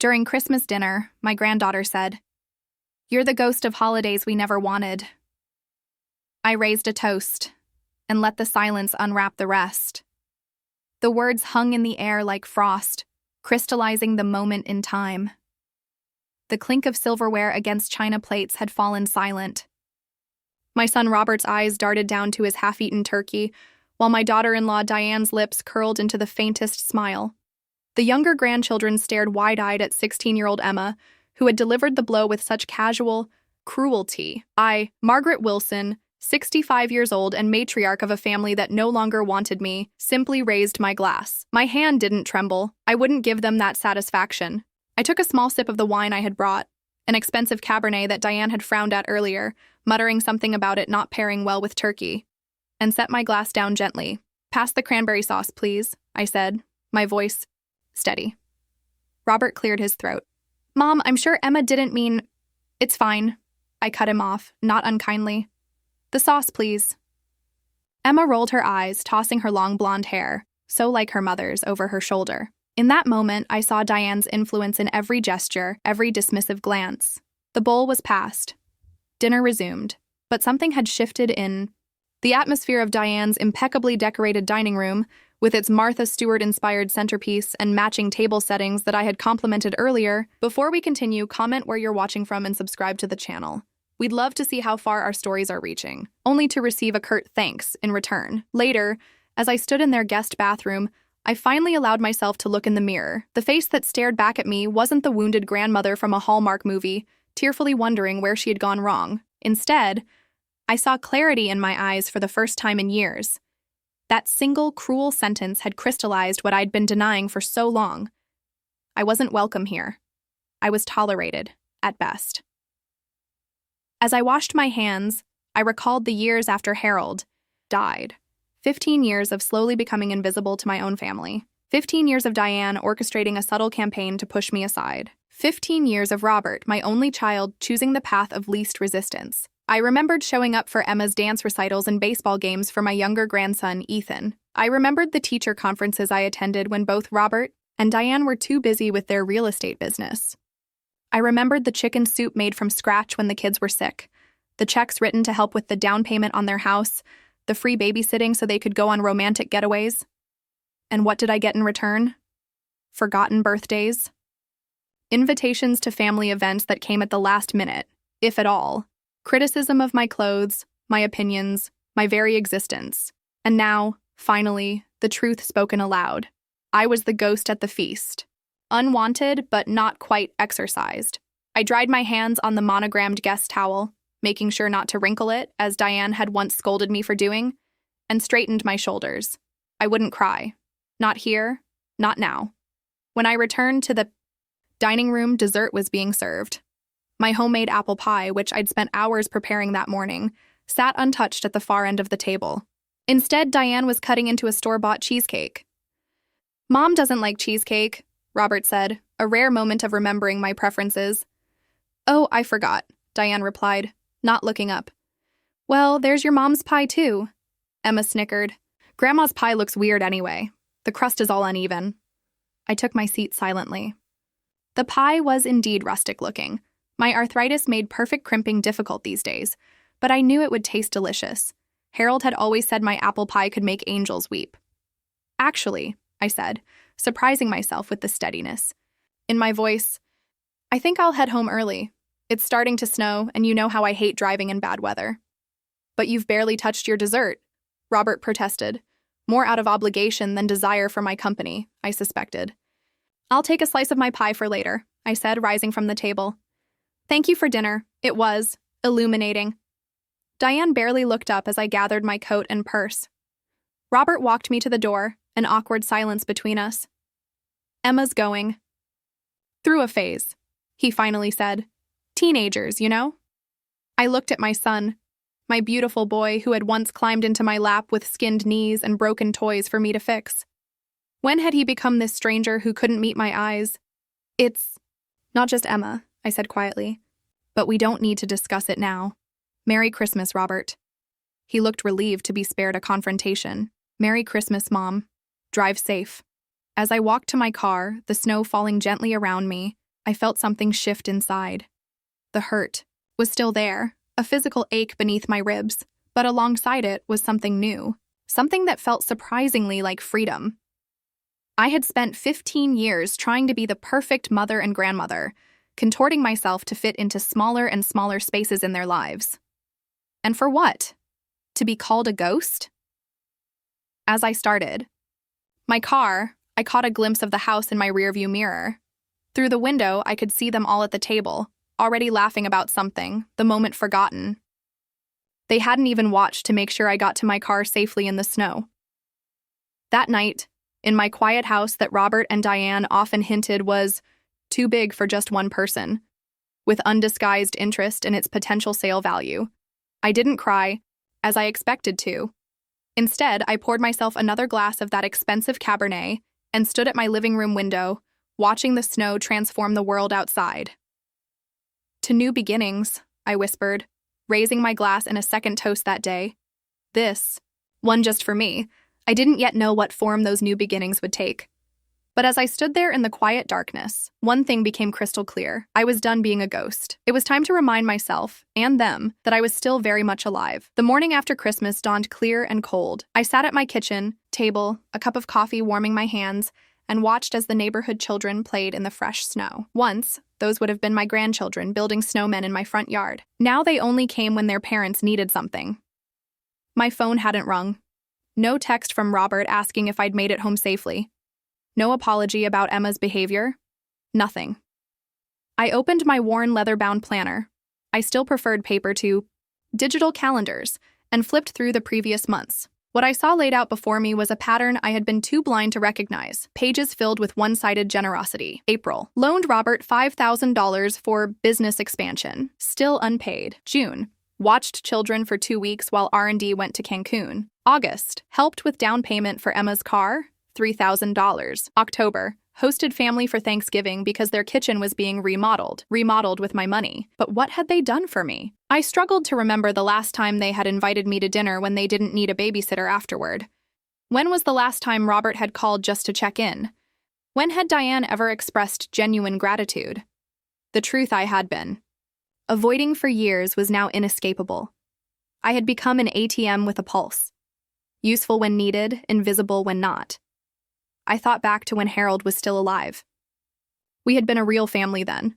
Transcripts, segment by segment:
During Christmas dinner, my granddaughter said, "You're the ghost of holidays we never wanted." I raised a toast and let the silence unwrap the rest. The words hung in the air like frost, crystallizing the moment in time. The clink of silverware against china plates had fallen silent. My son Robert's eyes darted down to his half-eaten turkey, while my daughter-in-law Diane's lips curled into the faintest smile. The younger grandchildren stared wide-eyed at 16-year-old Emma, who had delivered the blow with such casual cruelty. I, Margaret Wilson, 65 years old and matriarch of a family that no longer wanted me, simply raised my glass. My hand didn't tremble. I wouldn't give them that satisfaction. I took a small sip of the wine I had brought, an expensive Cabernet that Diane had frowned at earlier, muttering something about it not pairing well with turkey, and set my glass down gently. "Pass the cranberry sauce, please," I said, my voice steady. Robert cleared his throat. "Mom, I'm sure Emma didn't mean—" "It's fine." I cut him off, not unkindly. "The sauce, please." Emma rolled her eyes, tossing her long blonde hair, so like her mother's, over her shoulder. In that moment, I saw Diane's influence in every gesture, every dismissive glance. The bowl was passed. Dinner resumed, but something had shifted in the atmosphere of Diane's impeccably decorated dining room, with its Martha Stewart-inspired centerpiece and matching table settings that I had complimented earlier. Before we continue, comment where you're watching from and subscribe to the channel. We'd love to see how far our stories are reaching, only to receive a curt thanks in return. Later, as I stood in their guest bathroom, I finally allowed myself to look in the mirror. The face that stared back at me wasn't the wounded grandmother from a Hallmark movie, tearfully wondering where she had gone wrong. Instead, I saw clarity in my eyes for the first time in years. That single cruel sentence had crystallized what I'd been denying for so long. I wasn't welcome here. I was tolerated, at best. As I washed my hands, I recalled the years after Harold died. 15 years of slowly becoming invisible to my own family. 15 years of Diane orchestrating a subtle campaign to push me aside. 15 years of Robert, my only child, choosing the path of least resistance. I remembered showing up for Emma's dance recitals and baseball games for my younger grandson, Ethan. I remembered the teacher conferences I attended when both Robert and Diane were too busy with their real estate business. I remembered the chicken soup made from scratch when the kids were sick, the checks written to help with the down payment on their house, the free babysitting so they could go on romantic getaways. And what did I get in return? Forgotten birthdays. Invitations to family events that came at the last minute, if at all. Criticism of my clothes, my opinions, my very existence. And now, finally, the truth spoken aloud. I was the ghost at the feast. Unwanted, but not quite exorcised. I dried my hands on the monogrammed guest towel, making sure not to wrinkle it, as Diane had once scolded me for doing, and straightened my shoulders. I wouldn't cry. Not here, not now. When I returned to the dining room, dessert was being served. My homemade apple pie, which I'd spent hours preparing that morning, sat untouched at the far end of the table. Instead, Diane was cutting into a store-bought cheesecake. "Mom doesn't like cheesecake," Robert said, a rare moment of remembering my preferences. "Oh, I forgot," Diane replied, not looking up. "Well, there's your mom's pie, too," Emma snickered. "Grandma's pie looks weird anyway. The crust is all uneven." I took my seat silently. The pie was indeed rustic-looking. My arthritis made perfect crimping difficult these days, but I knew it would taste delicious. Harold had always said my apple pie could make angels weep. "Actually," I said, surprising myself with the steadiness in my voice, "I think I'll head home early. It's starting to snow, and you know how I hate driving in bad weather." "But you've barely touched your dessert," Robert protested, more out of obligation than desire for my company, I suspected. "I'll take a slice of my pie for later," I said, rising from the table. "Thank you for dinner. It was illuminating." Diane barely looked up as I gathered my coat and purse. Robert walked me to the door, an awkward silence between us. "Emma's going through a phase," he finally said. "Teenagers, you know?" I looked at my son, my beautiful boy who had once climbed into my lap with skinned knees and broken toys for me to fix. When had he become this stranger who couldn't meet my eyes? "It's not just Emma," I said quietly, "but we don't need to discuss it now. Merry Christmas, Robert." He looked relieved to be spared a confrontation. "Merry Christmas, Mom. Drive safe." As I walked to my car, the snow falling gently around me, I felt something shift inside. The hurt was still there, a physical ache beneath my ribs, but alongside it was something new, something that felt surprisingly like freedom. I had spent 15 years trying to be the perfect mother and grandmother, contorting myself to fit into smaller and smaller spaces in their lives. And for what? To be called a ghost? As I started my car, I caught a glimpse of the house in my rearview mirror. Through the window, I could see them all at the table, already laughing about something, the moment forgotten. They hadn't even watched to make sure I got to my car safely in the snow. That night, in my quiet house that Robert and Diane often hinted was too big for just one person, with undisguised interest in its potential sale value, I didn't cry, as I expected to. Instead, I poured myself another glass of that expensive Cabernet and stood at my living room window, watching the snow transform the world outside. To new beginnings, I whispered, raising my glass in a second toast that day. This, one just for me. I didn't yet know what form those new beginnings would take. But as I stood there in the quiet darkness, one thing became crystal clear. I was done being a ghost. It was time to remind myself, and them, that I was still very much alive. The morning after Christmas dawned clear and cold. I sat at my kitchen table, a cup of coffee warming my hands, and watched as the neighborhood children played in the fresh snow. Once, those would have been my grandchildren building snowmen in my front yard. Now they only came when their parents needed something. My phone hadn't rung. No text from Robert asking if I'd made it home safely. No apology about Emma's behavior. Nothing. I opened my worn leather-bound planner. I still preferred paper to digital calendars, and flipped through the previous months. What I saw laid out before me was a pattern I had been too blind to recognize. Pages filled with one-sided generosity. April. Loaned Robert $5,000 for business expansion. Still unpaid. June. Watched children for 2 weeks while R&D went to Cancun. August. Helped with down payment for Emma's car. $3,000. October. Hosted family for Thanksgiving because their kitchen was being remodeled with my money. But what had they done for me? I struggled to remember the last time they had invited me to dinner when they didn't need a babysitter afterward. When was the last time Robert had called just to check in? When had Diane ever expressed genuine gratitude? The truth I had been avoiding for years was now inescapable. I had become an ATM with a pulse. Useful when needed, invisible when not. I thought back to when Harold was still alive. We had been a real family then.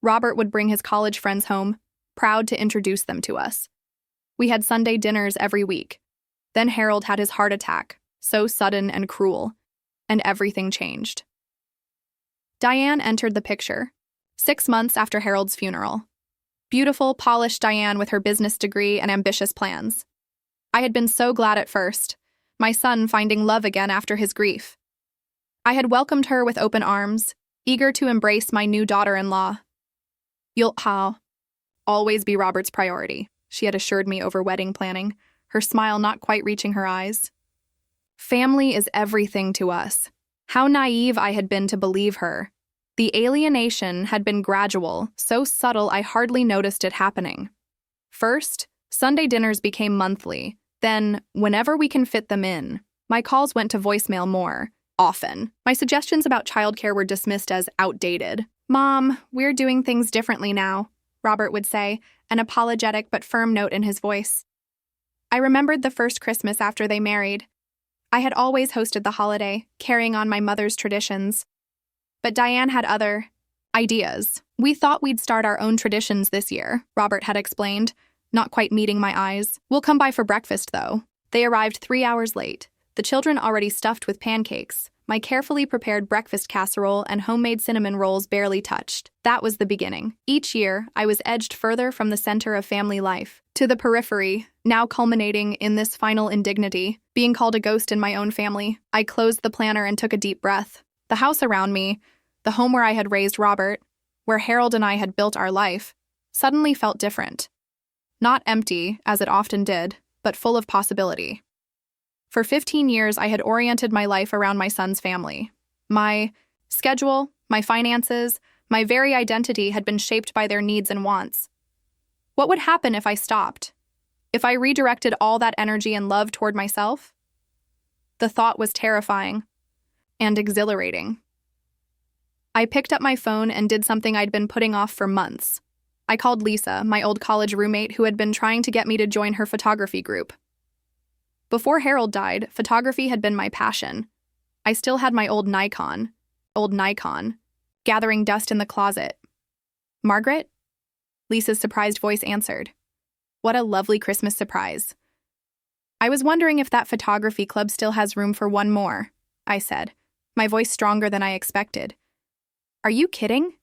Robert would bring his college friends home, proud to introduce them to us. We had Sunday dinners every week. Then Harold had his heart attack, so sudden and cruel, and everything changed. Diane entered the picture, 6 months after Harold's funeral. Beautiful, polished Diane with her business degree and ambitious plans. I had been so glad at first, my son finding love again after his grief. I had welcomed her with open arms, eager to embrace my new daughter-in-law. You'll always be Robert's priority, she had assured me over wedding planning, her smile not quite reaching her eyes. Family is everything to us. How naive I had been to believe her. The alienation had been gradual, so subtle I hardly noticed it happening. First, Sunday dinners became monthly. Then, whenever we can fit them in, my calls went to voicemail more often. My suggestions about childcare were dismissed as outdated. "Mom, we're doing things differently now," Robert would say, an apologetic but firm note in his voice. I remembered the first Christmas after they married. I had always hosted the holiday, carrying on my mother's traditions. But Diane had other ideas. "We thought we'd start our own traditions this year," Robert had explained, not quite meeting my eyes. "We'll come by for breakfast, though." They arrived 3 hours late, the children already stuffed with pancakes, my carefully prepared breakfast casserole and homemade cinnamon rolls barely touched. That was the beginning. Each year, I was edged further from the center of family life, to the periphery, now culminating in this final indignity, being called a ghost in my own family. I closed the planner and took a deep breath. The house around me, the home where I had raised Robert, where Harold and I had built our life, suddenly felt different. Not empty, as it often did, but full of possibility. For 15 years, I had oriented my life around my son's family. My schedule, my finances, my very identity had been shaped by their needs and wants. What would happen if I stopped? If I redirected all that energy and love toward myself? The thought was terrifying and exhilarating. I picked up my phone and did something I'd been putting off for months. I called Lisa, my old college roommate who had been trying to get me to join her photography group. Before Harold died, photography had been my passion. I still had my old Nikon, gathering dust in the closet. "Margaret?" Lisa's surprised voice answered. "What a lovely Christmas surprise." "I was wondering if that photography club still has room for one more," I said, my voice stronger than I expected. "Are you kidding?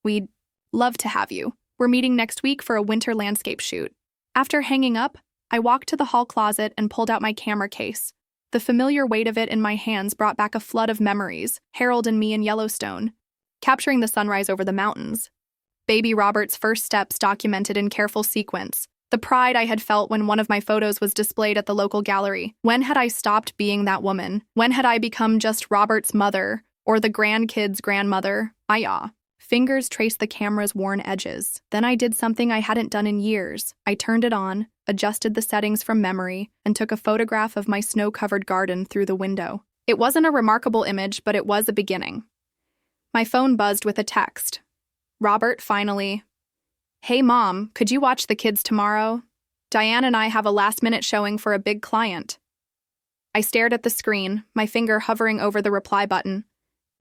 We'd love to have you. We're meeting next week for a winter landscape shoot." After hanging up, I walked to the hall closet and pulled out my camera case. The familiar weight of it in my hands brought back a flood of memories, Harold and me in Yellowstone, capturing the sunrise over the mountains. Baby Robert's first steps documented in careful sequence. The pride I had felt when one of my photos was displayed at the local gallery. When had I stopped being that woman? When had I become just Robert's mother, or the grandkids' grandmother? Fingers traced the camera's worn edges. Then I did something I hadn't done in years. I turned it on, adjusted the settings from memory, and took a photograph of my snow-covered garden through the window. It wasn't a remarkable image, but it was a beginning. My phone buzzed with a text. Robert finally. "Hey, Mom, could you watch the kids tomorrow? Diane and I have a last-minute showing for a big client." I stared at the screen, my finger hovering over the reply button.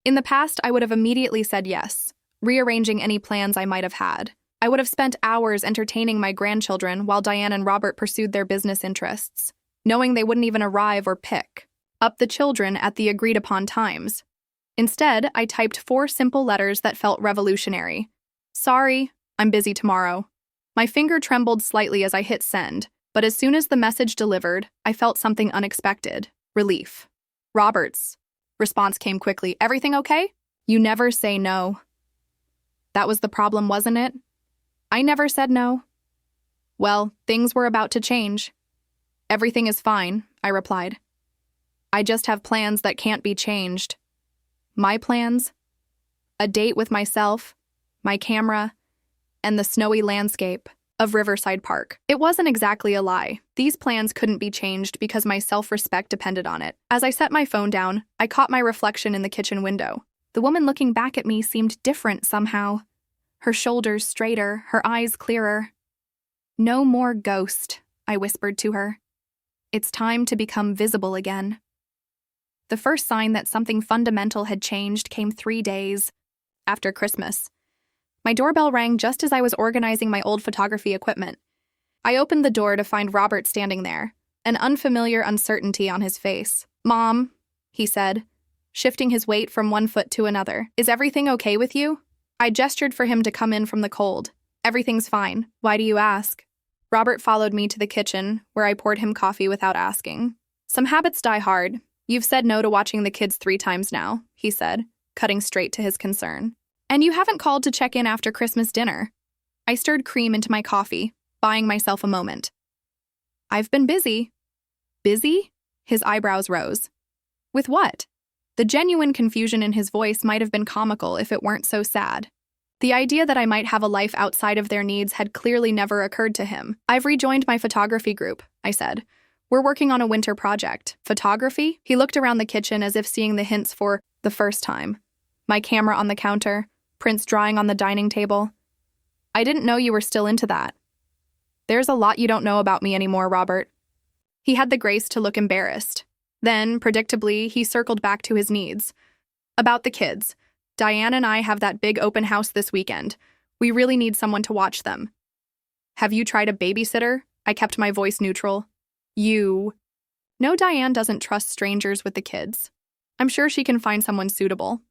In the past, I would have immediately said yes, rearranging any plans I might have had. I would have spent hours entertaining my grandchildren while Diane and Robert pursued their business interests, knowing they wouldn't even arrive or pick up the children at the agreed-upon times. Instead, I typed 4 simple letters that felt revolutionary. "Sorry, I'm busy tomorrow." My finger trembled slightly as I hit send, but as soon as the message delivered, I felt something unexpected. Relief. Robert's response came quickly. "Everything okay? You never say no." That was the problem, wasn't it? I never said no. Well, things were about to change. "Everything is fine," I replied. "I just have plans that can't be changed." My plans? A date with myself, my camera, and the snowy landscape of Riverside Park. It wasn't exactly a lie. These plans couldn't be changed because my self-respect depended on it. As I set my phone down, I caught my reflection in the kitchen window. The woman looking back at me seemed different somehow. Her shoulders straighter, her eyes clearer. "No more ghost," I whispered to her. "It's time to become visible again." The first sign that something fundamental had changed came 3 days after Christmas. My doorbell rang just as I was organizing my old photography equipment. I opened the door to find Robert standing there, an unfamiliar uncertainty on his face. "Mom," he said, shifting his weight from one foot to another. "Is everything okay with you?" I gestured for him to come in from the cold. "Everything's fine. Why do you ask?" Robert followed me to the kitchen, where I poured him coffee without asking. "Some habits die hard. You've said no to watching the kids 3 times now," he said, cutting straight to his concern. "And you haven't called to check in after Christmas dinner." I stirred cream into my coffee, buying myself a moment. "I've been busy." "Busy?" His eyebrows rose. "With what?" The genuine confusion in his voice might have been comical if it weren't so sad. The idea that I might have a life outside of their needs had clearly never occurred to him. "I've rejoined my photography group," I said. "We're working on a winter project." "Photography?" He looked around the kitchen as if seeing the hints for the first time. My camera on the counter, prints drying on the dining table. "I didn't know you were still into that." "There's a lot you don't know about me anymore, Robert." He had the grace to look embarrassed. Then, predictably, he circled back to his needs. "About the kids. Diane and I have that big open house this weekend. We really need someone to watch them." "Have you tried a babysitter?" I kept my voice neutral. "You." "No, Diane doesn't trust strangers with the kids. I'm sure she can find someone suitable.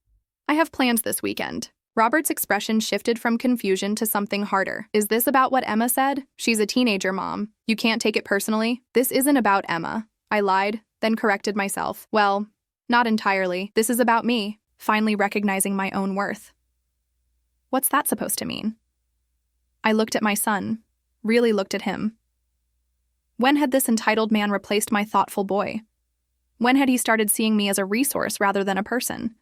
I have plans this weekend." Robert's expression shifted from confusion to something harder. "Is this about what Emma said? She's a teenager, Mom. You can't take it personally." "This isn't about Emma," I lied, then corrected myself. "Well, not entirely. This is about me, finally recognizing my own worth." What's that supposed to mean? I looked at my son, really looked at him. When had this entitled man replaced my thoughtful boy? When had he started seeing me as a resource rather than a person?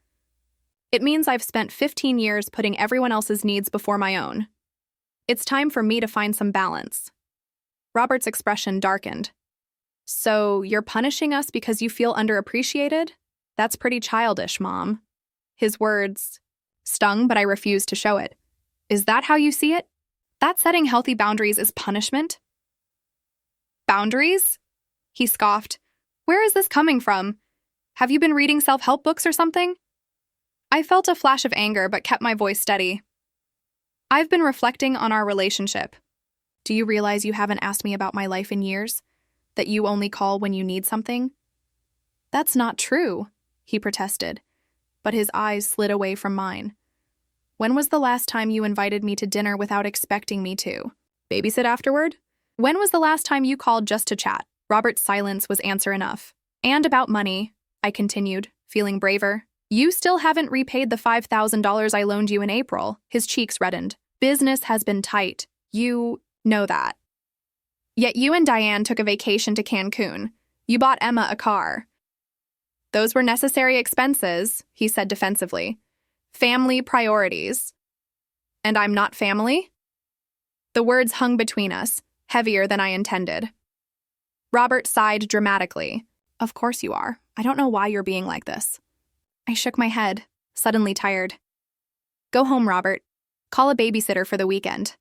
It means I've spent 15 years putting everyone else's needs before my own. It's time for me to find some balance. Robert's expression darkened. "So, you're punishing us because you feel underappreciated? That's pretty childish, Mom." His words Stung, but I refused to show it. Is that how you see it? That setting healthy boundaries is punishment? Boundaries? He scoffed. Where is this coming from? Have you been reading self-help books or something? I felt a flash of anger but kept my voice steady. I've been reflecting on our relationship. Do you realize you haven't asked me about my life in years? That you only call when you need something? That's not true, he protested, but his eyes slid away from mine. When was the last time you invited me to dinner without expecting me to? Babysit afterward? When was the last time you called just to chat? Robert's silence was answer enough. And about money, I continued, feeling braver. You still haven't repaid the $5,000 I loaned you in April. His cheeks reddened. Business has been tight. You know that. Yet you and Diane took a vacation to Cancun. You bought Emma a car. Those were necessary expenses, he said defensively. Family priorities. And I'm not family? The words hung between us, heavier than I intended. Robert sighed dramatically. Of course you are. I don't know why you're being like this. I shook my head, suddenly tired. Go home, Robert. Call a babysitter for the weekend.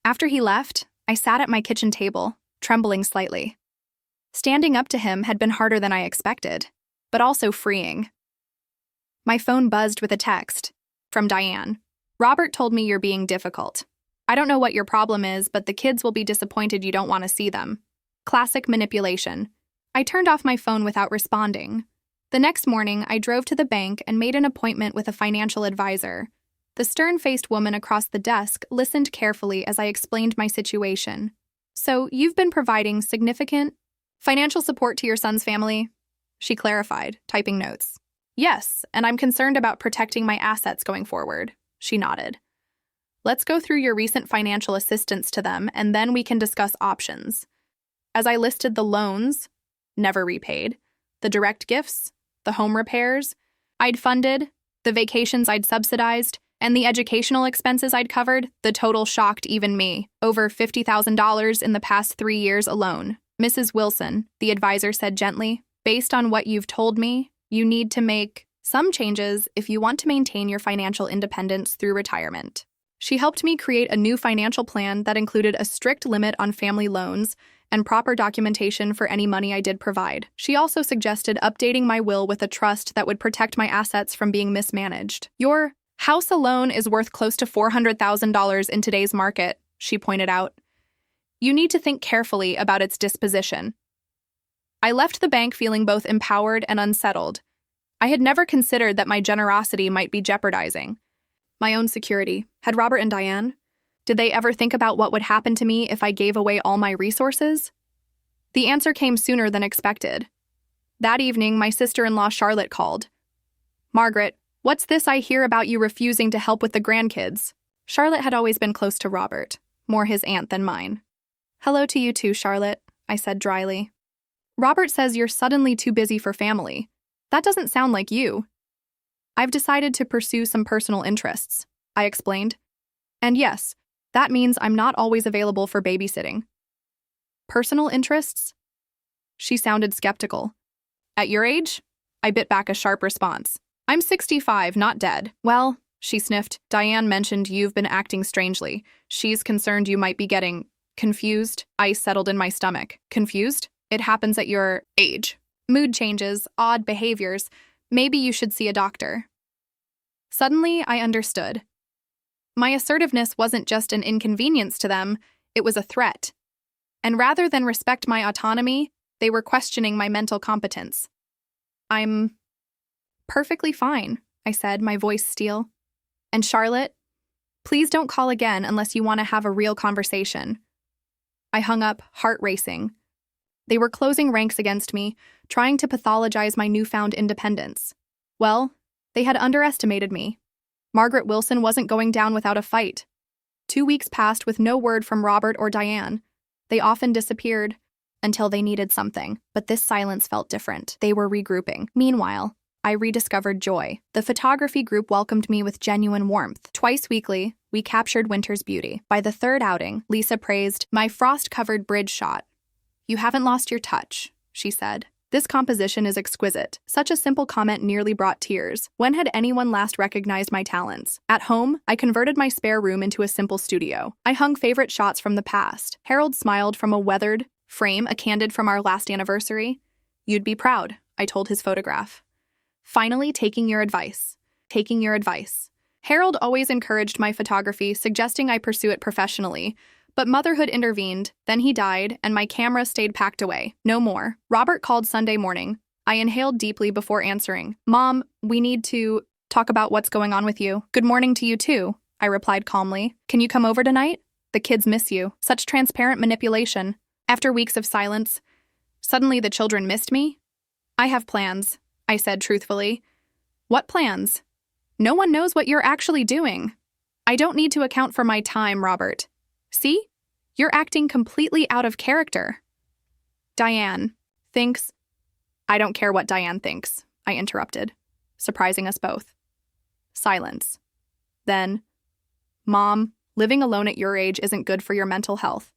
After he left, I sat at my kitchen table, trembling slightly. Standing up to him had been harder than I expected, but also freeing. My phone buzzed with a text from Diane. Robert told me you're being difficult. I don't know what your problem is, but the kids will be disappointed you don't want to see them. Classic manipulation. I turned off my phone without responding. The next morning, I drove to the bank and made an appointment with a financial advisor. The stern-faced woman across the desk listened carefully as I explained my situation. So, you've been providing significant financial support to your son's family? She clarified, typing notes. Yes, and I'm concerned about protecting my assets going forward. She nodded. Let's go through your recent financial assistance to them, and then we can discuss options. As I listed the loans, never repaid, the direct gifts, the home repairs I'd funded, the vacations I'd subsidized, and the educational expenses I'd covered, the total shocked even me. Over $50,000 in the past 3 years alone. Mrs. Wilson, the advisor said gently, based on what you've told me, you need to make some changes if you want to maintain your financial independence through retirement. She helped me create a new financial plan that included a strict limit on family loans and proper documentation for any money I did provide. She also suggested updating my will with a trust that would protect my assets from being mismanaged. Your house alone is worth close to $400,000 in today's market, she pointed out. You need to think carefully about its disposition. I left the bank feeling both empowered and unsettled. I had never considered that my generosity might be jeopardizing my own security. Had Robert and Diane? Did they ever think about what would happen to me if I gave away all my resources? The answer came sooner than expected. That evening, my sister-in-law Charlotte called. Margaret, what's this I hear about you refusing to help with the grandkids? Charlotte had always been close to Robert, more his aunt than mine. Hello to you too, Charlotte, I said dryly. Robert says you're suddenly too busy for family. That doesn't sound like you. I've decided to pursue some personal interests, I explained. And yes, that means I'm not always available for babysitting. Personal interests? She sounded skeptical. At your age? I bit back a sharp response. I'm 65, not dead. Well, she sniffed. Diane mentioned you've been acting strangely. She's concerned you might be getting confused. Ice settled in my stomach. Confused? It happens at your age. Mood changes, odd behaviors. Maybe you should see a doctor. Suddenly, I understood. My assertiveness wasn't just an inconvenience to them, it was a threat. And rather than respect my autonomy, they were questioning my mental competence. I'm perfectly fine, I said, my voice steel. And Charlotte, please don't call again unless you want to have a real conversation. I hung up, heart racing. They were closing ranks against me, trying to pathologize my newfound independence. Well, they had underestimated me. Margaret Wilson wasn't going down without a fight. 2 weeks passed with no word from Robert or Diane. They often disappeared until they needed something, but this silence felt different. They were regrouping. Meanwhile, I rediscovered joy. The photography group welcomed me with genuine warmth. Twice weekly, we captured winter's beauty. By the third outing, Lisa praised my frost-covered bridge shot. You haven't lost your touch, she said. This composition is exquisite. Such a simple comment nearly brought tears. When had anyone last recognized my talents? At home, I converted my spare room into a simple studio. I hung favorite shots from the past. Harold smiled from a weathered frame, a candid from our last anniversary. You'd be proud, I told his photograph. Finally, taking your advice. Taking your advice. Harold always encouraged my photography, suggesting I pursue it professionally. But motherhood intervened, then he died, and my camera stayed packed away. No more. Robert called Sunday morning. I inhaled deeply before answering. Mom, we need to talk about what's going on with you. Good morning to you too, I replied calmly. Can you come over tonight? The kids miss you. Such transparent manipulation. After weeks of silence, suddenly the children missed me. I have plans, I said truthfully. What plans? No one knows what you're actually doing. I don't need to account for my time, Robert. See? You're acting completely out of character. Diane thinks... I don't care what Diane thinks, I interrupted, surprising us both. Silence. Then, Mom, living alone at your age isn't good for your mental health.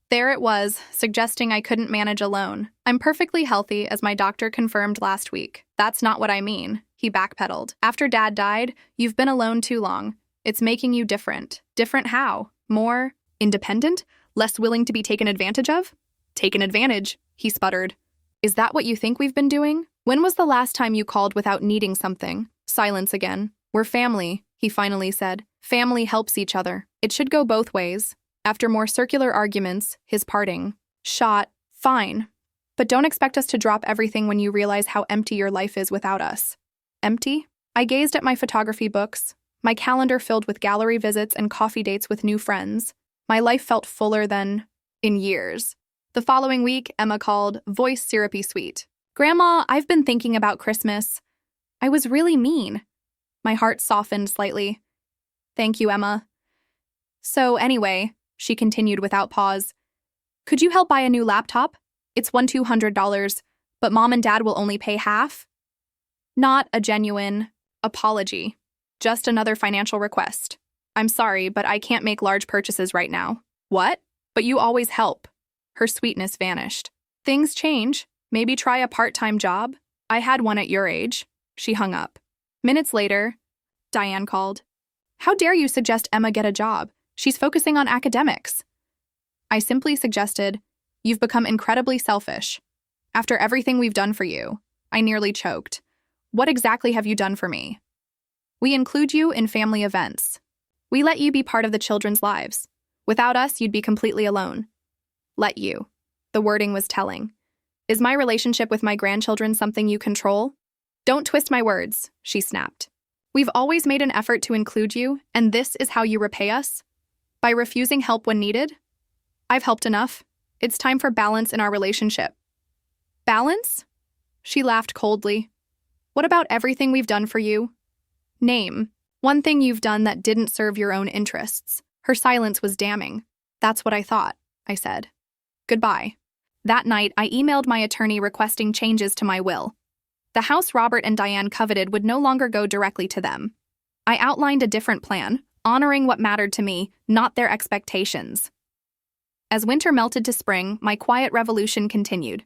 There it was, suggesting I couldn't manage alone. I'm perfectly healthy, as my doctor confirmed last week. That's not what I mean, he backpedaled. After Dad died, you've been alone too long. It's making you different. Different how? More... independent? Less willing to be taken advantage of? Taken advantage, he sputtered. Is that what you think we've been doing? When was the last time you called without needing something? Silence again. We're family, he finally said. Family helps each other. It should go both ways. After more circular arguments, his parting shot, fine. But don't expect us to drop everything when you realize how empty your life is without us. Empty? I gazed at my photography books, my calendar filled with gallery visits and coffee dates with new friends. My life felt fuller than in years. The following week, Emma called, voice syrupy sweet. Grandma, I've been thinking about Christmas. I was really mean. My heart softened slightly. Thank you, Emma. So anyway, she continued without pause, could you help buy a new laptop? It's $200, but Mom and Dad will only pay half? Not a genuine apology, just another financial request. I'm sorry, but I can't make large purchases right now. What? But you always help. Her sweetness vanished. Things change. Maybe try a part-time job. I had one at your age. She hung up. Minutes later, Diane called. How dare you suggest Emma get a job? She's focusing on academics. I simply suggested, you've become incredibly selfish. After everything we've done for you, I nearly choked. What exactly have you done for me? We include you in family events. We let you be part of the children's lives. Without us, you'd be completely alone. Let you. The wording was telling. Is my relationship with my grandchildren something you control? Don't twist my words, she snapped. We've always made an effort to include you, and this is how you repay us? By refusing help when needed? I've helped enough. It's time for balance in our relationship. Balance? She laughed coldly. What about everything we've done for you? Name one thing you've done that didn't serve your own interests. Her silence was damning. That's what I thought, I said. Goodbye. That night, I emailed my attorney requesting changes to my will. The house Robert and Diane coveted would no longer go directly to them. I outlined a different plan, honoring what mattered to me, not their expectations. As winter melted to spring, my quiet revolution continued.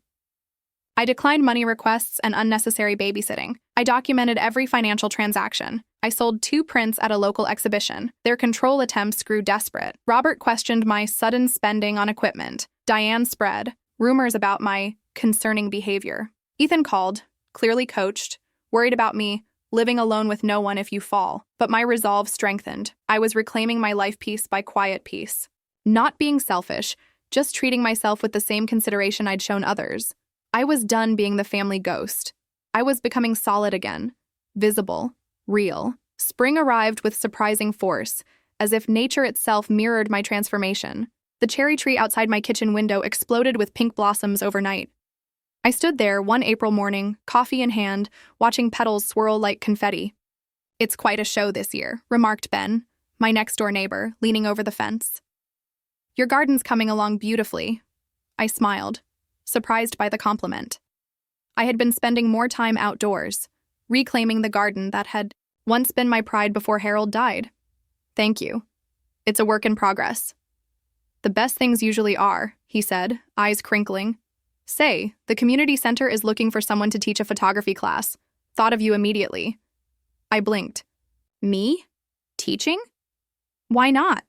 I declined money requests and unnecessary babysitting. I documented every financial transaction. I sold 2 prints at a local exhibition. Their control attempts grew desperate. Robert questioned my sudden spending on equipment. Diane spread rumors about my concerning behavior. Ethan called, clearly coached, worried about me, living alone with no one if you fall. But my resolve strengthened. I was reclaiming my life piece by quiet piece. Not being selfish, just treating myself with the same consideration I'd shown others. I was done being the family ghost. I was becoming solid again, visible, real. Spring arrived with surprising force, as if nature itself mirrored my transformation. The cherry tree outside my kitchen window exploded with pink blossoms overnight. I stood there one April morning, coffee in hand, watching petals swirl like confetti. It's quite a show this year, remarked Ben, my next-door neighbor, leaning over the fence. Your garden's coming along beautifully. I smiled, surprised by the compliment. I had been spending more time outdoors, reclaiming the garden that had once been my pride before Harold died. Thank you. It's a work in progress. The best things usually are, he said, eyes crinkling. Say, the community center is looking for someone to teach a photography class. Thought of you immediately. I blinked. Me? Teaching? Why not?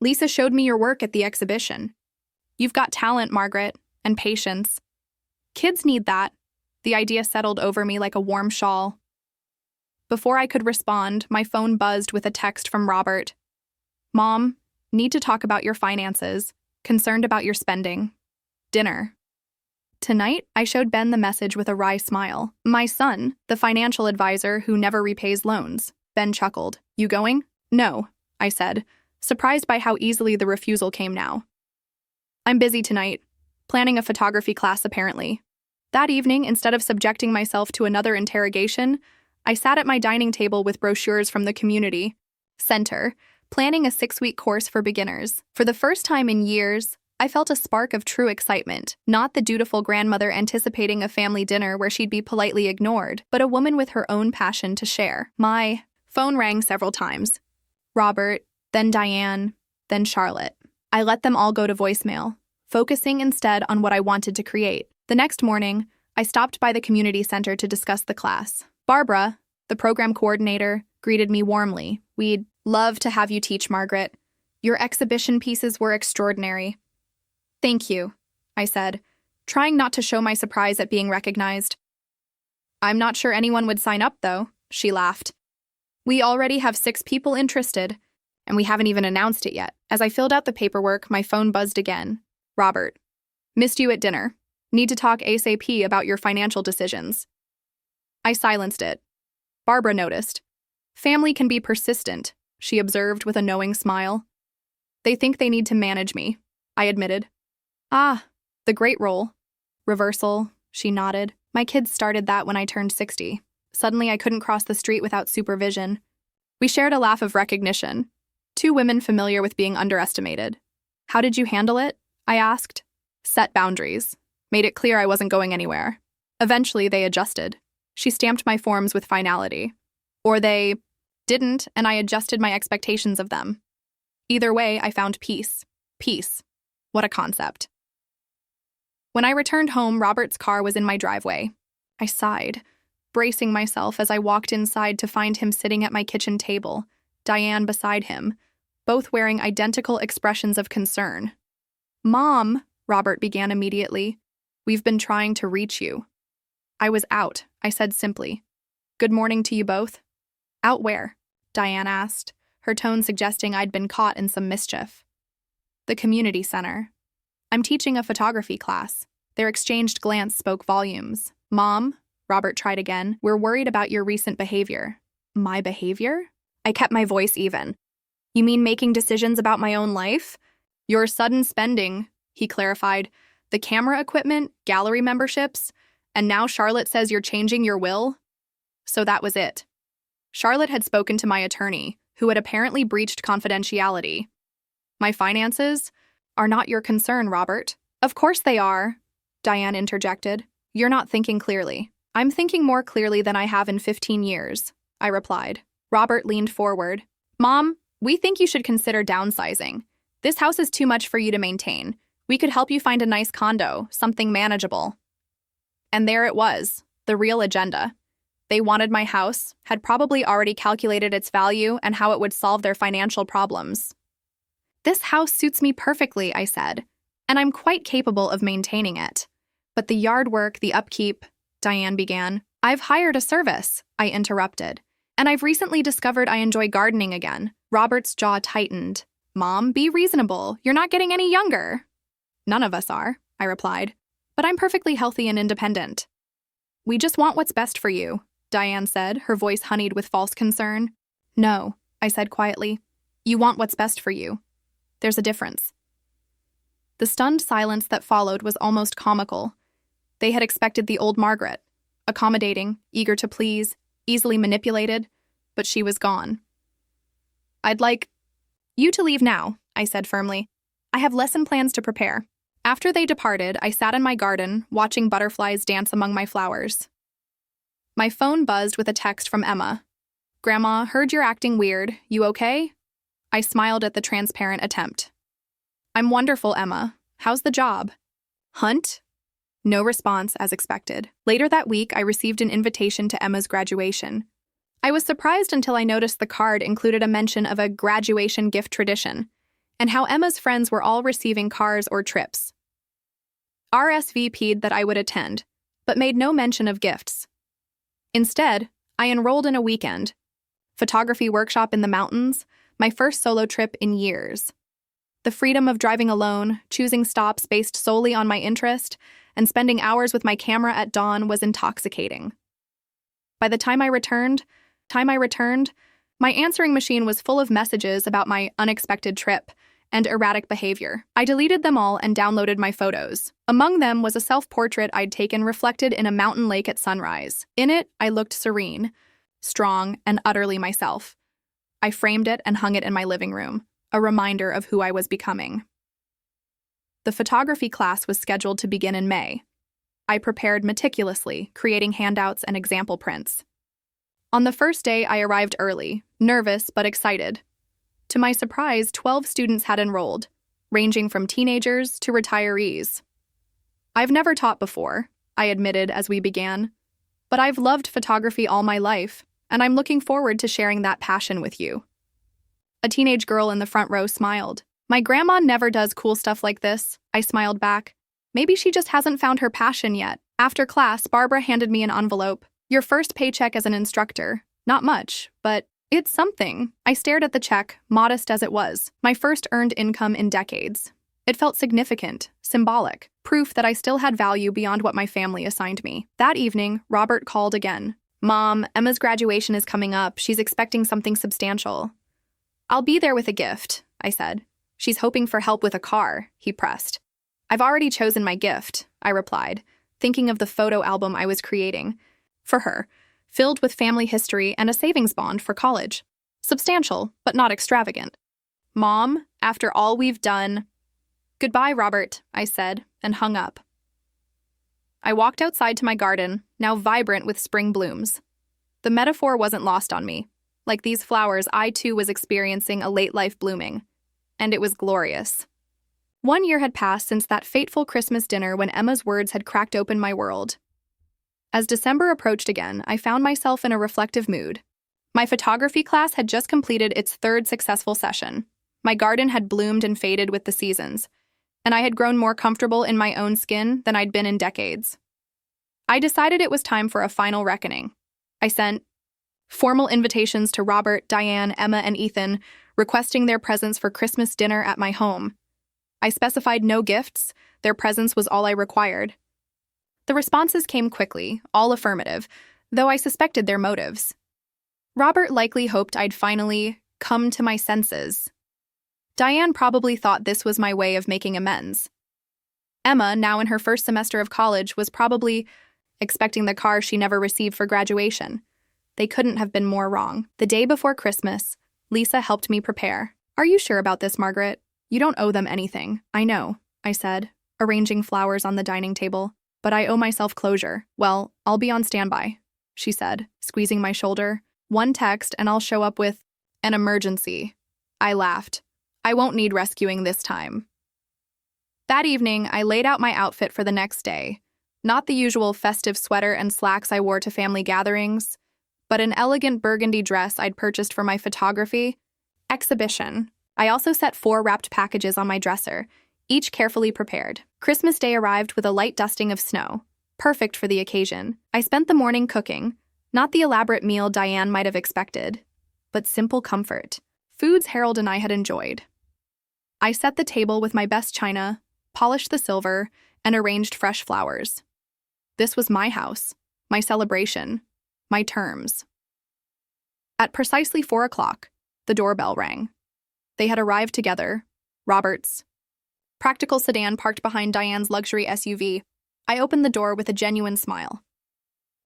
Lisa showed me your work at the exhibition. You've got talent, Margaret, and patience. Kids need that. The idea settled over me like a warm shawl. Before I could respond, my phone buzzed with a text from Robert. Mom, need to talk about your finances. Concerned about your spending. Dinner. Tonight, I showed Ben the message with a wry smile. My son, the financial advisor who never repays loans. Ben chuckled. You going? No, I said, surprised by how easily the refusal came now. I'm busy tonight. Planning a photography class, apparently. That evening, instead of subjecting myself to another interrogation, I sat at my dining table with brochures from the community center, planning a 6-week course for beginners. For the first time in years, I felt a spark of true excitement, not the dutiful grandmother anticipating a family dinner where she'd be politely ignored, but a woman with her own passion to share. My phone rang several times. Robert, then Diane, then Charlotte. I let them all go to voicemail, focusing instead on what I wanted to create. The next morning, I stopped by the community center to discuss the class. Barbara, the program coordinator, greeted me warmly. We'd love to have you teach, Margaret. Your exhibition pieces were extraordinary. Thank you, I said, trying not to show my surprise at being recognized. I'm not sure anyone would sign up, though, she laughed. We already have 6 people interested, and we haven't even announced it yet. As I filled out the paperwork, my phone buzzed again. Robert, missed you at dinner. Need to talk ASAP about your financial decisions. I silenced it. Barbara noticed. Family can be persistent, she observed with a knowing smile. They think they need to manage me, I admitted. Ah, the great role. Reversal, she nodded. My kids started that when I turned 60. Suddenly I couldn't cross the street without supervision. We shared a laugh of recognition. 2 women familiar with being underestimated. How did you handle it? I asked. Set boundaries. Made it clear I wasn't going anywhere. Eventually they adjusted. She stamped my forms with finality. Or they didn't, and I adjusted my expectations of them. Either way, I found peace. Peace. What a concept. When I returned home, Robert's car was in my driveway. I sighed, bracing myself as I walked inside to find him sitting at my kitchen table, Diane beside him, both wearing identical expressions of concern. Mom, Robert began immediately, we've been trying to reach you. I was out, I said simply. Good morning to you both. Out where? Diane asked, her tone suggesting I'd been caught in some mischief. The community center. I'm teaching a photography class. Their exchanged glance spoke volumes. Mom, Robert tried again, we're worried about your recent behavior. My behavior? I kept my voice even. You mean making decisions about my own life? Your sudden spending, he clarified. The camera equipment, gallery memberships, and now Charlotte says you're changing your will? So that was it. Charlotte had spoken to my attorney, who had apparently breached confidentiality. My finances are not your concern, Robert. Of course they are, Diane interjected. You're not thinking clearly. I'm thinking more clearly than I have in 15 years, I replied. Robert leaned forward. Mom, we think you should consider downsizing. This house is too much for you to maintain. We could help you find a nice condo, something manageable. And there it was, the real agenda. They wanted my house, had probably already calculated its value and how it would solve their financial problems. This house suits me perfectly, I said, and I'm quite capable of maintaining it. But the yard work, the upkeep, Diane began. I've hired a service, I interrupted, and I've recently discovered I enjoy gardening again. Robert's jaw tightened. Mom, be reasonable. You're not getting any younger. None of us are, I replied, but I'm perfectly healthy and independent. We just want what's best for you, Diane said, her voice honeyed with false concern. No, I said quietly. You want what's best for you. There's a difference. The stunned silence that followed was almost comical. They had expected the old Margaret, accommodating, eager to please, easily manipulated, but she was gone. I'd like you to leave now, I said firmly. I have lesson plans to prepare. After they departed, I sat in my garden, watching butterflies dance among my flowers. My phone buzzed with a text from Emma. Grandma, heard you're acting weird. You okay? I smiled at the transparent attempt. I'm wonderful, Emma. How's the job? Hunt? No response, as expected. Later that week, I received an invitation to Emma's graduation. I was surprised until I noticed the card included a mention of a graduation gift tradition, and how Emma's friends were all receiving cars or trips. RSVP'd that I would attend, but made no mention of gifts. Instead, I enrolled in a weekend photography workshop in the mountains, my first solo trip in years. The freedom of driving alone, choosing stops based solely on my interest, and spending hours with my camera at dawn was intoxicating. By the time I returned, my answering machine was full of messages about my unexpected trip and erratic behavior. I deleted them all and downloaded my photos. Among them was a self-portrait I'd taken reflected in a mountain lake at sunrise. In it, I looked serene, strong, and utterly myself. I framed it and hung it in my living room, a reminder of who I was becoming. The photography class was scheduled to begin in May. I prepared meticulously, creating handouts and example prints. On the first day, I arrived early, nervous but excited. To my surprise, 12 students had enrolled, ranging from teenagers to retirees. I've never taught before, I admitted as we began, but I've loved photography all my life, and I'm looking forward to sharing that passion with you. A teenage girl in the front row smiled. My grandma never does cool stuff like this, I smiled back. Maybe she just hasn't found her passion yet. After class, Barbara handed me an envelope. Your first paycheck as an instructor. Not much, but it's something. I stared at the check, modest as it was. My first earned income in decades. It felt significant, symbolic, proof that I still had value beyond what my family assigned me. That evening, Robert called again. Mom, Emma's graduation is coming up. She's expecting something substantial. I'll be there with a gift, I said. She's hoping for help with a car, he pressed. I've already chosen my gift, I replied, thinking of the photo album I was creating. For her, filled with family history and a savings bond for college. Substantial, but not extravagant. Mom, after all we've done... Goodbye, Robert, I said, and hung up. I walked outside to my garden, now vibrant with spring blooms. The metaphor wasn't lost on me. Like these flowers, I too was experiencing a late-life blooming. And it was glorious. 1 year had passed since that fateful Christmas dinner when Emma's words had cracked open my world. As December approached again, I found myself in a reflective mood. My photography class had just completed its third successful session. My garden had bloomed and faded with the seasons, and I had grown more comfortable in my own skin than I'd been in decades. I decided it was time for a final reckoning. I sent formal invitations to Robert, Diane, Emma, and Ethan, requesting their presence for Christmas dinner at my home. I specified no gifts, their presence was all I required. The responses came quickly, all affirmative, though I suspected their motives. Robert likely hoped I'd finally come to my senses. Diane probably thought this was my way of making amends. Emma, now in her first semester of college, was probably expecting the car she never received for graduation. They couldn't have been more wrong. The day before Christmas, Lisa helped me prepare. Are you sure about this, Margaret? You don't owe them anything. I know, I said, arranging flowers on the dining table. But I owe myself closure. Well, I'll be on standby, she said, squeezing my shoulder. One text and I'll show up with an emergency. I laughed. I won't need rescuing this time. That evening, I laid out my outfit for the next day. Not the usual festive sweater and slacks I wore to family gatherings, but an elegant burgundy dress I'd purchased for my photography exhibition. I also set 4 wrapped packages on my dresser, each carefully prepared. Christmas Day arrived with a light dusting of snow, perfect for the occasion. I spent the morning cooking, not the elaborate meal Diane might have expected, but simple comfort, foods Harold and I had enjoyed. I set the table with my best china, polished the silver, and arranged fresh flowers. This was my house, my celebration, my terms. At precisely 4 o'clock, the doorbell rang. They had arrived together, Robert's practical sedan parked behind Diane's luxury SUV. I opened the door with a genuine smile.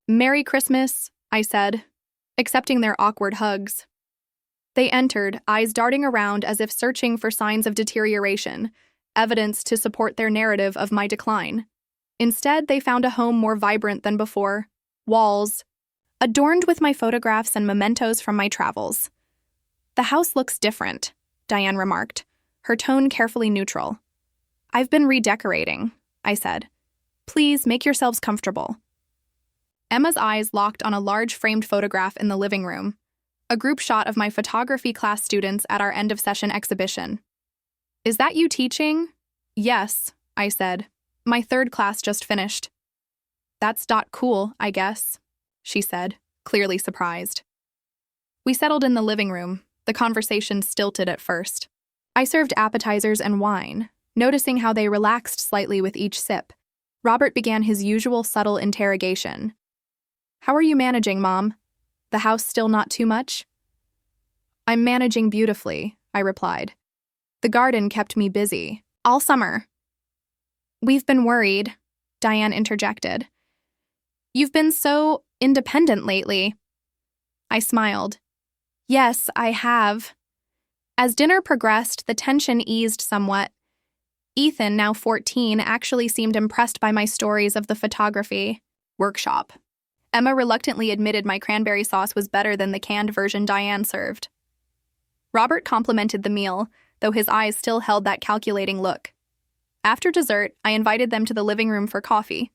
Merry Christmas, I said, accepting their awkward hugs. They entered, eyes darting around as if searching for signs of deterioration, evidence to support their narrative of my decline. Instead, they found a home more vibrant than before. Walls, adorned with my photographs and mementos from my travels. The house looks different, Diane remarked, her tone carefully neutral. I've been redecorating, I said. Please make yourselves comfortable. Emma's eyes locked on a large framed photograph in the living room, a group shot of my photography class students at our end-of-session exhibition. Is that you teaching? Yes, I said. My third class just finished. That's not cool, I guess, she said, clearly surprised. We settled in the living room, the conversation stilted at first. I served appetizers and wine, noticing how they relaxed slightly with each sip. Robert began his usual subtle interrogation. How are you managing, Mom? The house still not too much? I'm managing beautifully, I replied. The garden kept me busy, all summer. We've been worried, Diane interjected. You've been so independent lately. I smiled. Yes, I have. As dinner progressed, the tension eased somewhat. Ethan, now 14, actually seemed impressed by my stories of the photography workshop. Emma reluctantly admitted my cranberry sauce was better than the canned version Diane served. Robert complimented the meal, though his eyes still held that calculating look. After dessert, I invited them to the living room for coffee.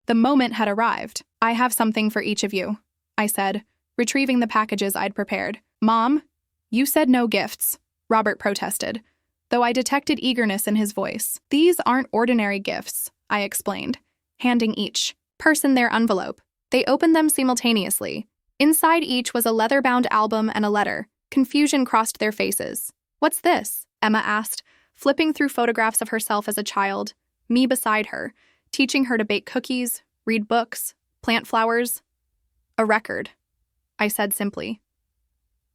The moment had arrived. I have something for each of you, I said, retrieving the packages I'd prepared. Mom, you said no gifts, Robert protested, though I detected eagerness in his voice. These aren't ordinary gifts, I explained, handing each person their envelope. They opened them simultaneously. Inside each was a leather-bound album and a letter. Confusion crossed their faces. What's this? Emma asked, flipping through photographs of herself as a child, me beside her, teaching her to bake cookies, read books, plant flowers. A record, I said simply.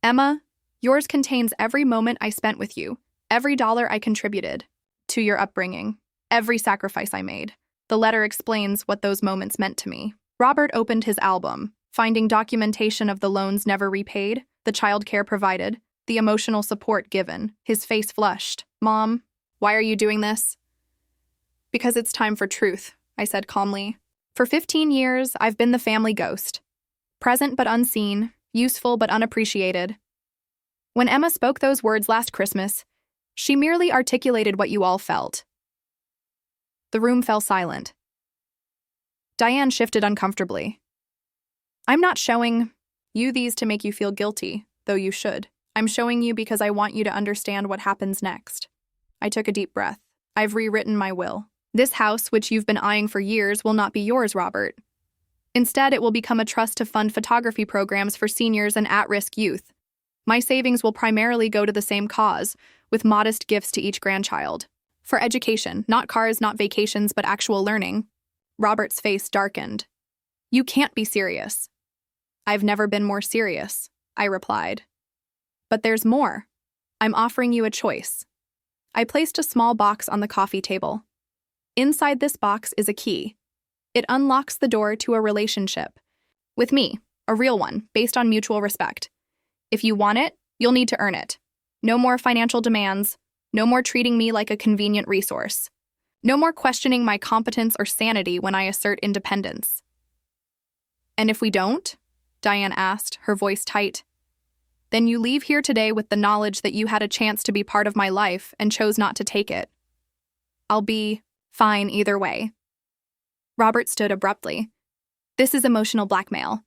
Emma, yours contains every moment I spent with you, every dollar I contributed to your upbringing, every sacrifice I made. The letter explains what those moments meant to me. Robert opened his album, finding documentation of the loans never repaid, the childcare provided, the emotional support given. His face flushed. Mom, why are you doing this? Because it's time for truth, I said calmly. For 15 years, I've been the family ghost. Present but unseen, useful but unappreciated. When Emma spoke those words last Christmas, she merely articulated what you all felt. The room fell silent. Diane shifted uncomfortably. I'm not showing you these to make you feel guilty, though you should. I'm showing you because I want you to understand what happens next. I took a deep breath. I've rewritten my will. This house, which you've been eyeing for years, will not be yours, Robert. Instead, it will become a trust to fund photography programs for seniors and at-risk youth. My savings will primarily go to the same cause, with modest gifts to each grandchild. For education, not cars, not vacations, but actual learning. Robert's face darkened. You can't be serious. I've never been more serious, I replied. But there's more. I'm offering you a choice. I placed a small box on the coffee table. Inside this box is a key. It unlocks the door to a relationship. With me, a real one, based on mutual respect. If you want it, you'll need to earn it. No more financial demands. No more treating me like a convenient resource. No more questioning my competence or sanity when I assert independence. And if we don't? Diane asked, her voice tight. Then you leave here today with the knowledge that you had a chance to be part of my life and chose not to take it. I'll be fine either way. Robert stood abruptly. This is emotional blackmail.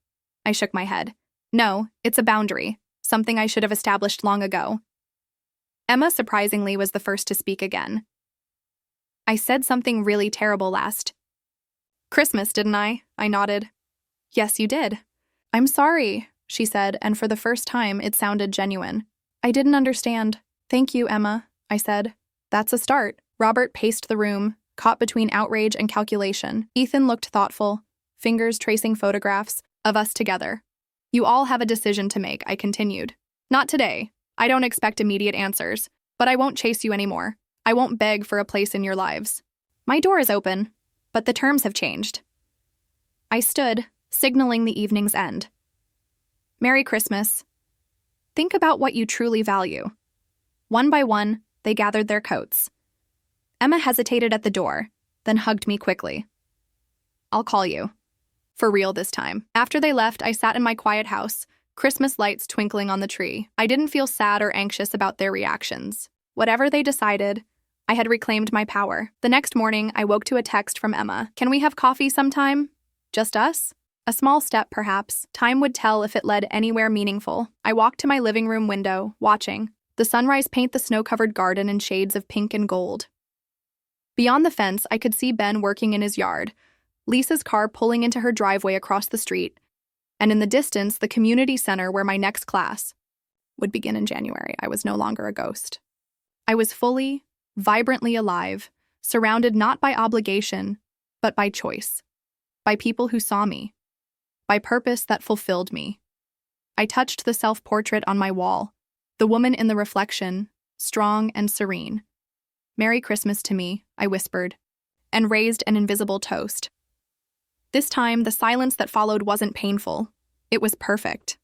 I shook my head. No, it's a boundary, something I should have established long ago. Emma, surprisingly, was the first to speak again. I said something really terrible last Christmas, didn't I? I nodded. Yes, you did. I'm sorry, she said, and for the first time, it sounded genuine. I didn't understand. Thank you, Emma, I said. That's a start. Robert paced the room, caught between outrage and calculation. Ethan looked thoughtful, fingers tracing photographs of us together. You all have a decision to make, I continued. Not today. I don't expect immediate answers, but I won't chase you anymore. I won't beg for a place in your lives. My door is open, but the terms have changed. I stood, signaling the evening's end. Merry Christmas. Think about what you truly value. One by one, they gathered their coats. Emma hesitated at the door, then hugged me quickly. I'll call you. For real this time. After they left, I sat in my quiet house, Christmas lights twinkling on the tree. I didn't feel sad or anxious about their reactions. Whatever they decided, I had reclaimed my power. The next morning, I woke to a text from Emma. Can we have coffee sometime? Just us? A small step, perhaps. Time would tell if it led anywhere meaningful. I walked to my living room window, watching the sunrise paint the snow-covered garden in shades of pink and gold. Beyond the fence, I could see Ben working in his yard, Lisa's car pulling into her driveway across the street, and in the distance, the community center where my next class would begin in January. I was no longer a ghost. I was fully, vibrantly alive, surrounded not by obligation, but by choice, by people who saw me, by purpose that fulfilled me. I touched the self-portrait on my wall, the woman in the reflection, strong and serene. "Merry Christmas to me," I whispered, and raised an invisible toast. This time, the silence that followed wasn't painful. It was perfect.